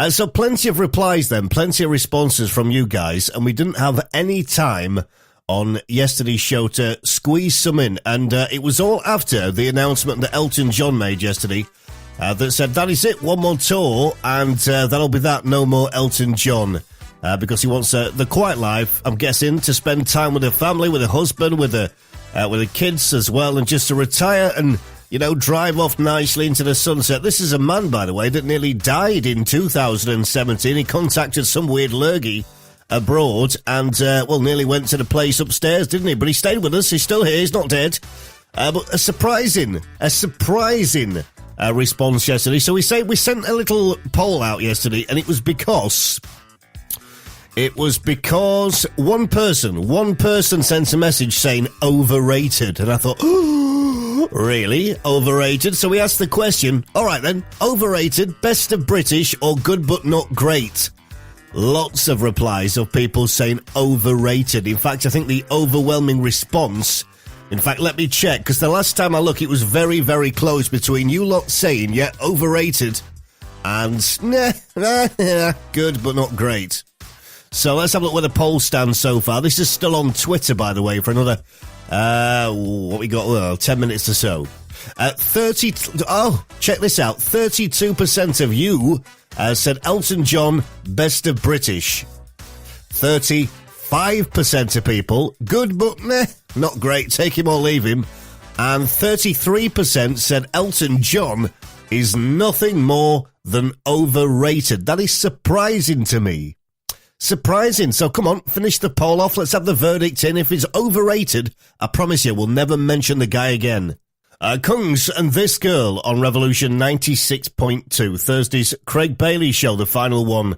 So plenty of replies then, plenty of responses from you guys, and we didn't have any time on yesterday's show to squeeze some in, and it was all after the announcement that Elton John made yesterday that said, that is it, one more tour, and that'll be that, no more Elton John, because he wants the quiet life, I'm guessing, to spend time with the family, with the husband, with the kids as well, and just to retire and, you know, drive off nicely into the sunset. This is a man, by the way, that nearly died in 2017. He contacted some weird lurgy abroad and, nearly went to the place upstairs, didn't he? But he stayed with us. He's still here. He's not dead. But a surprising response yesterday. So we sent a little poll out yesterday, and it was because one person sent a message saying overrated, and I thought, really? Overrated? So we asked the question, all right then, overrated, best of British, or good but not great? Lots of replies of people saying overrated. In fact, I think the overwhelming response, in fact, let me check, because the last time I looked, it was very, very close between you lot saying, yeah, overrated, and good but not great. So let's have a look where the poll stands so far. This is still on Twitter, by the way, for another, 10 minutes or so. Check this out. 32% of you said Elton John, best of British. 35% of people, good but not great, take him or leave him. And 33% said Elton John is nothing more than overrated. That is surprising to me. Surprising. So come on, finish the poll off. Let's have the verdict in. If it's overrated, I promise you, we'll never mention the guy again. Kungs and This Girl on Revolution 96.2. Thursday's Craig Bailey show, the final one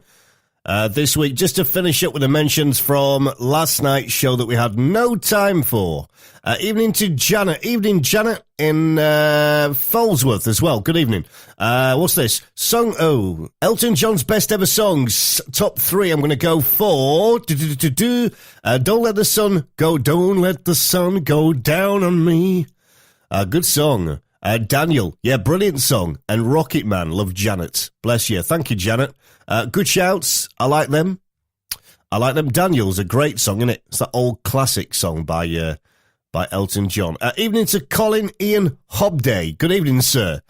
this week. Just to finish up with the mentions from last night's show that we had no time for. Evening to Janet. Evening, Janet, in Folesworth as well. Good evening. What's this? Elton John's best ever songs. Top 3. I'm going to go for... Don't let the sun go down on me. Good song. Daniel. Yeah, brilliant song. And Rocket Man. Love Janet. Bless you. Thank you, Janet. Good shouts. I like them. Daniel's a great song, isn't it? It's that old classic song by Elton John. Evening to Colin Ian Hobday. Good evening, sir.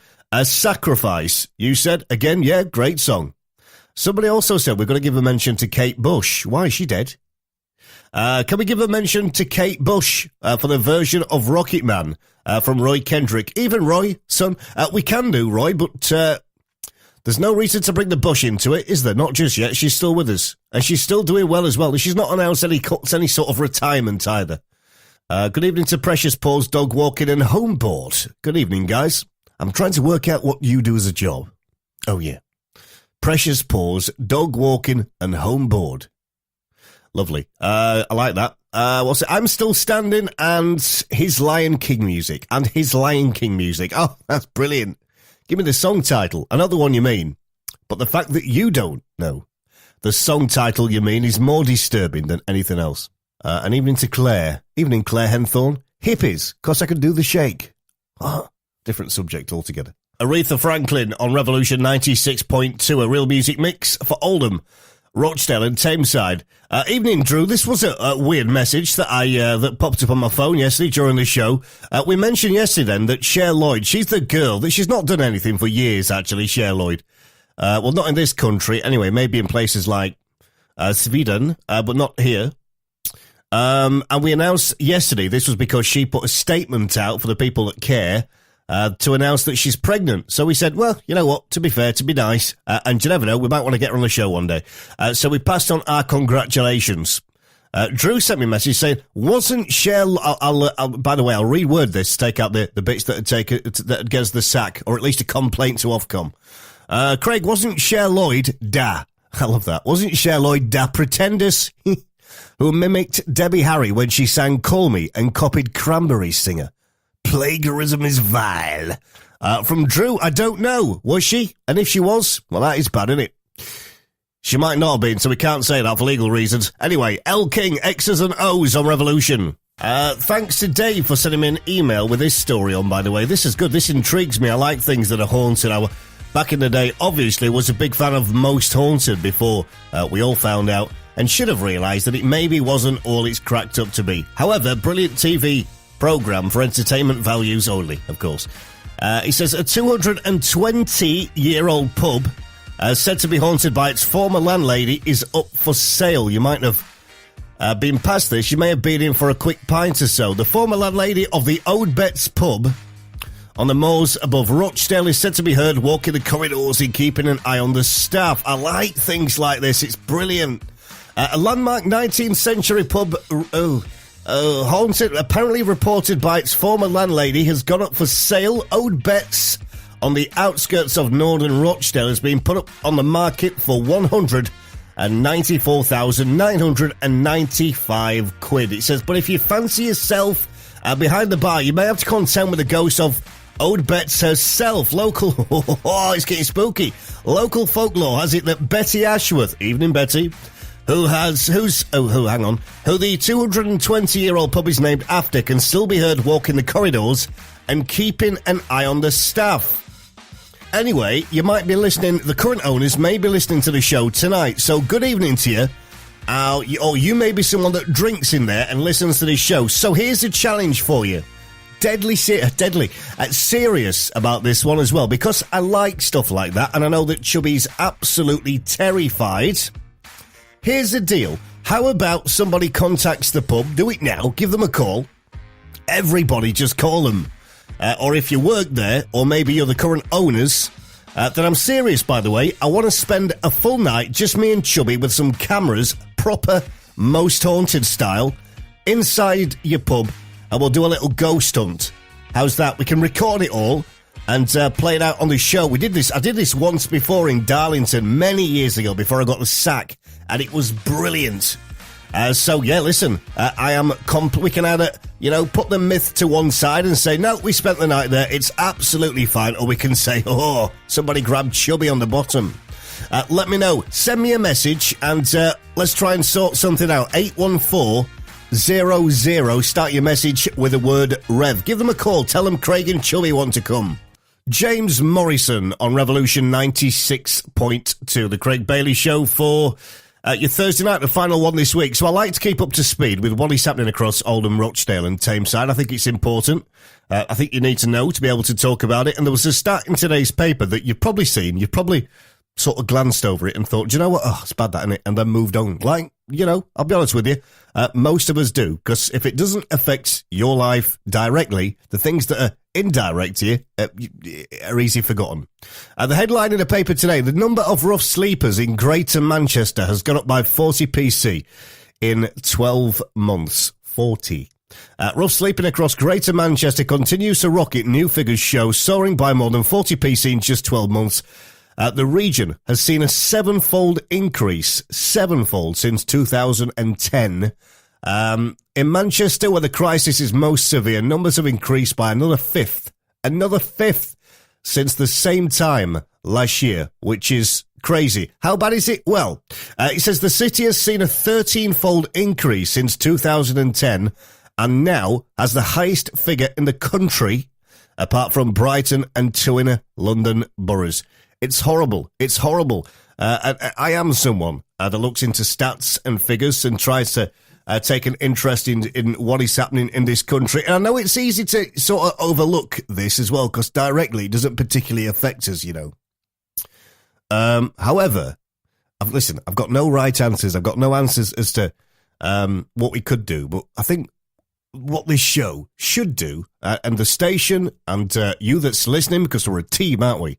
Sacrifice. You said, again, yeah, great song. Somebody also said we're going to give a mention to Kate Bush. Why, is she dead? Can we give a mention to Kate Bush for the version of Rocket Man from Roy Kendrick? Even Roy, son, we can do, Roy, but there's no reason to bring the Bush into it, is there? Not just yet. She's still with us, and she's still doing well as well. And she's not announced any sort of retirement either. Good evening to Precious Paws, dog walking and homeboard. Good evening, guys. I'm trying to work out what you do as a job. Oh, yeah. Precious Paws, dog walking and homeboard. Lovely. I like that. I'm Still Standing and His Lion King music. Oh, that's brilliant. Give me the song title. I know the one you mean. But the fact that you don't know the song title you mean is more disturbing than anything else. And evening to Claire. Evening, Claire Henthorne. Hippies, 'cause I can do the shake. Oh, different subject altogether. Aretha Franklin on Revolution 96.2. A real music mix for Oldham, Rochdale and Tameside. Evening, Drew. This was a weird message that that popped up on my phone yesterday during the show. We mentioned yesterday then that Cher Lloyd, she's the girl that she's not done anything for years, actually, Cher Lloyd. Well, not in this country. Anyway, maybe in places like Sweden, but not here. And we announced yesterday this was because she put a statement out for the people that care to announce that she's pregnant. So we said, well, you know what, to be fair, to be nice, and you never know, we might want to get her on the show one day. So we passed on our congratulations. Drew sent me a message saying, wasn't Cher... by the way, I'll reword this, take out the bits that gets the sack, or at least a complaint to Ofcom. Craig, wasn't Cher Lloyd da? I love that. Wasn't Cher Lloyd da Pretenders who mimicked Debbie Harry when she sang Call Me and copied Cranberries singer? Plagiarism is vile. From Drew, I don't know. Was she? And if she was, well, that is bad, isn't it? She might not have been, so we can't say that for legal reasons. Anyway, L King, X's and O's on Revolution. Thanks to Dave for sending me an email with this story on, by the way. This is good. This intrigues me. I like things that are haunted. back in the day, obviously was a big fan of Most Haunted before we all found out and should have realised that it maybe wasn't all it's cracked up to be. However, brilliant TV programme for entertainment values only, of course. He says a 220-year-old pub said to be haunted by its former landlady is up for sale. You might have been past this. You may have been in for a quick pint or so. The former landlady of the Old Betts pub on the moors above Rochdale is said to be heard walking the corridors and keeping an eye on the staff. I like things like this. It's brilliant. A landmark 19th century pub, haunted, apparently reported by its former landlady, has gone up for sale. Old Betts on the outskirts of Northern Rochdale has been put up on the market for £194,995. It says, but if you fancy yourself behind the bar, you may have to contend with the ghost of Old Betts herself. Local, it's getting spooky. Local folklore has it that Betty Ashworth, evening Betty, who the 220-year-old pub is named after, can still be heard walking the corridors and keeping an eye on the staff. Anyway, you might be listening, the current owners may be listening to the show tonight, so good evening to you. Or you may be someone that drinks in there and listens to this show. So here's a challenge for you. Deadly serious about this one as well, because I like stuff like that, and I know that Chubby's absolutely terrified. Here's the deal. How about somebody contacts the pub? Do it now. Give them a call. Everybody just call them. Or if you work there, or maybe you're the current owners, then I'm serious, by the way. I want to spend a full night, just me and Chubby, with some cameras, proper Most Haunted style, inside your pub, and we'll do a little ghost hunt. How's that? We can record it all and play it out on the show. I did this once before in Darlington, many years ago, before I got the sack, and it was brilliant. So yeah, listen, we can either, put the myth to one side and say, no, we spent the night there, it's absolutely fine, or we can say, oh, somebody grabbed Chubby on the bottom. Let me know, send me a message, and let's try and sort something out. 814-00, start your message with the word Rev. Give them a call, tell them Craig and Chubby want to come. James Morrison on Revolution 96.2, the Craig Bailey Show for your Thursday night, the final one this week. So I like to keep up to speed with what is happening across Oldham, Rochdale and Tameside. I think it's important. I think you need to know to be able to talk about it. And there was a stat in today's paper that you've probably seen. You've probably sort of glanced over it and thought, do you know what? Oh, it's bad, that, isn't it? And then moved on. Like, I'll be honest with you. Most of us do. Because if it doesn't affect your life directly, the things that are indirect to you are easy forgotten. The headline in the paper today, the number of rough sleepers in Greater Manchester has gone up by 40 PC in 12 months. 40. Rough sleeping across Greater Manchester continues to rocket. New figures show soaring by more than 40 PC in just 12 months. The region has seen a sevenfold increase, since 2010. In Manchester, where the crisis is most severe, numbers have increased by another fifth since the same time last year, which is crazy. How bad is it? Well, it says the city has seen a 13-fold increase since 2010 and now has the highest figure in the country, apart from Brighton and two inner London boroughs. It's horrible. It's horrible. I am someone that looks into stats and figures and tries to take an interest in what is happening in this country. And I know it's easy to sort of overlook this as well, because directly it doesn't particularly affect us, However, I've got no right answers. I've got no answers as to what we could do. But I think what this show should do, and the station and you that's listening, because we're a team, aren't we?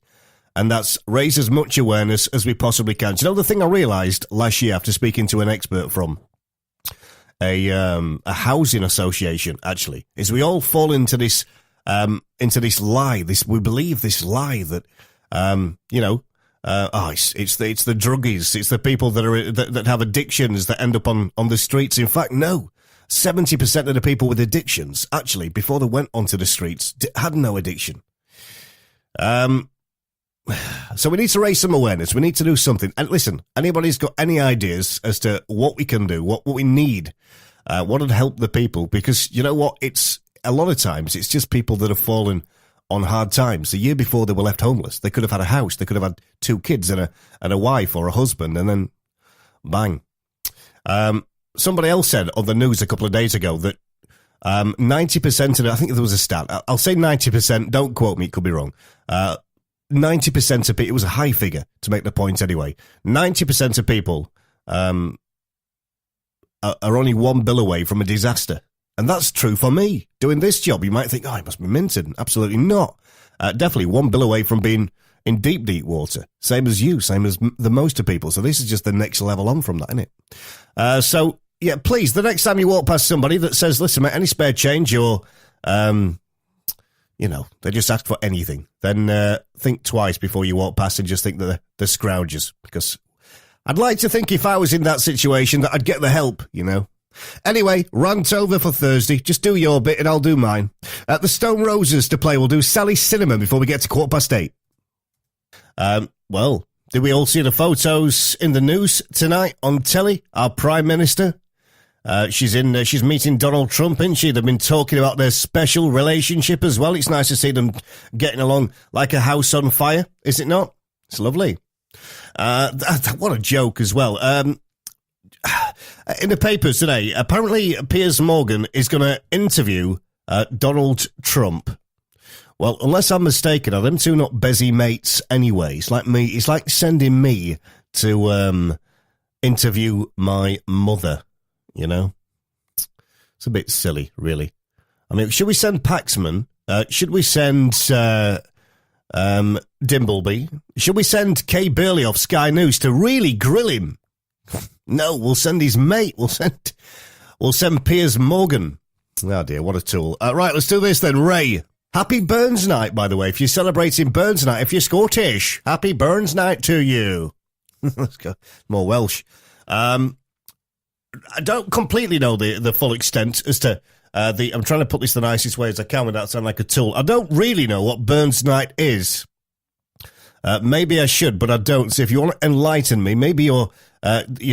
And that's raise as much awareness as we possibly can. Do you know the thing I realised last year after speaking to an expert from a housing association, actually, is we all fall into this lie. We believe this lie that it's the druggies, it's the people that have addictions that end up on the streets. In fact, no, 70% of the people with addictions actually before they went onto the streets had no addiction. So we need to raise some awareness. We need to do something. And listen, anybody's got any ideas as to what we can do, what we need, what would help the people? Because you know what? It's a lot of times it's just people that have fallen on hard times. The year before they were left homeless. They could have had a house. They could have had 2 kids and a wife or a husband, and then bang. Somebody else said on the news a couple of days ago that 90% of, I think there was a stat, I'll say 90%, don't quote me, it could be wrong. 90% of people, it was a high figure to make the point anyway. 90% of people are only one bill away from a disaster. And that's true for me. Doing this job, you might think, oh, it must be minted. Absolutely not. Definitely one bill away from being in deep, deep water. Same as you, same as the most of people. So this is just the next level on from that, isn't it? So, yeah, please, the next time you walk past somebody that says, listen, mate, any spare change or, you know, they just ask for anything, then think twice before you walk past and just think that they're scroungers. Because I'd like to think if I was in that situation that I'd get the help, you know. Anyway, rant over for Thursday. Just do your bit and I'll do mine. The Stone Roses to play. We'll do Sally Cinnamon before we get to 8:15. Well, did we all see the photos in the news tonight on telly? Our Prime Minister, she's meeting Donald Trump, isn't she? They've been talking about their special relationship as well. It's nice to see them getting along like a house on fire, is it not? It's lovely. What a joke as well. In the papers today, apparently Piers Morgan is going to interview Donald Trump. Well, unless I'm mistaken, are them two not busy mates anyway? It's like me. It's like sending me to interview my mother, you know? It's a bit silly, really. I mean, should we send Paxman? Should we send Dimbleby? Should we send Kay Burley off Sky News to really grill him? No, we'll send his mate. We'll send Piers Morgan. Oh, dear, what a tool. Right, let's do this then. Ray, happy Burns Night, by the way. If you're celebrating Burns Night, if you're Scottish, happy Burns Night to you. Let's go. More Welsh. I don't completely know the full extent as to I'm trying to put this the nicest way as I can without sounding like a tool. I don't really know what Burns Night is. Maybe I should, but I don't. So if you want to enlighten me, maybe you're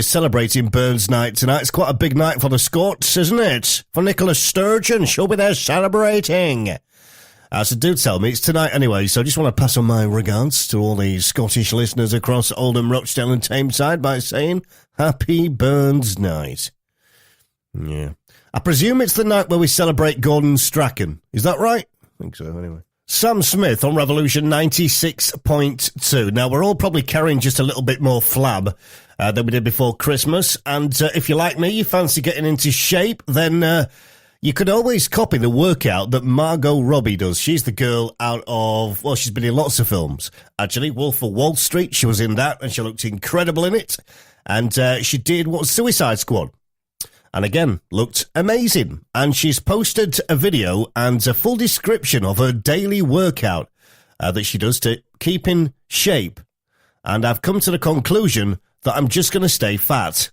celebrating Burns Night tonight. It's quite a big night for the Scots, isn't it? For Nicola Sturgeon, she'll be there celebrating. So do tell me, it's tonight anyway, so I just want to pass on my regards to all the Scottish listeners across Oldham, Rochdale and Tameside by saying Happy Burns Night. Yeah. I presume it's the night where we celebrate Gordon Strachan. Is that right? I think so, anyway. Sam Smith on Revolution 96.2. Now, we're all probably carrying just a little bit more flab than we did before Christmas. And if you're like me, you fancy getting into shape, then you could always copy the workout that Margot Robbie does. She's the girl out of, well, she's been in lots of films. Actually, Wolf of Wall Street, she was in that, and she looked incredible in it. And she did, Suicide Squad. And again, looked amazing. And she's posted a video and a full description of her daily workout that she does to keep in shape. And I've come to the conclusion that I'm just going to stay fat.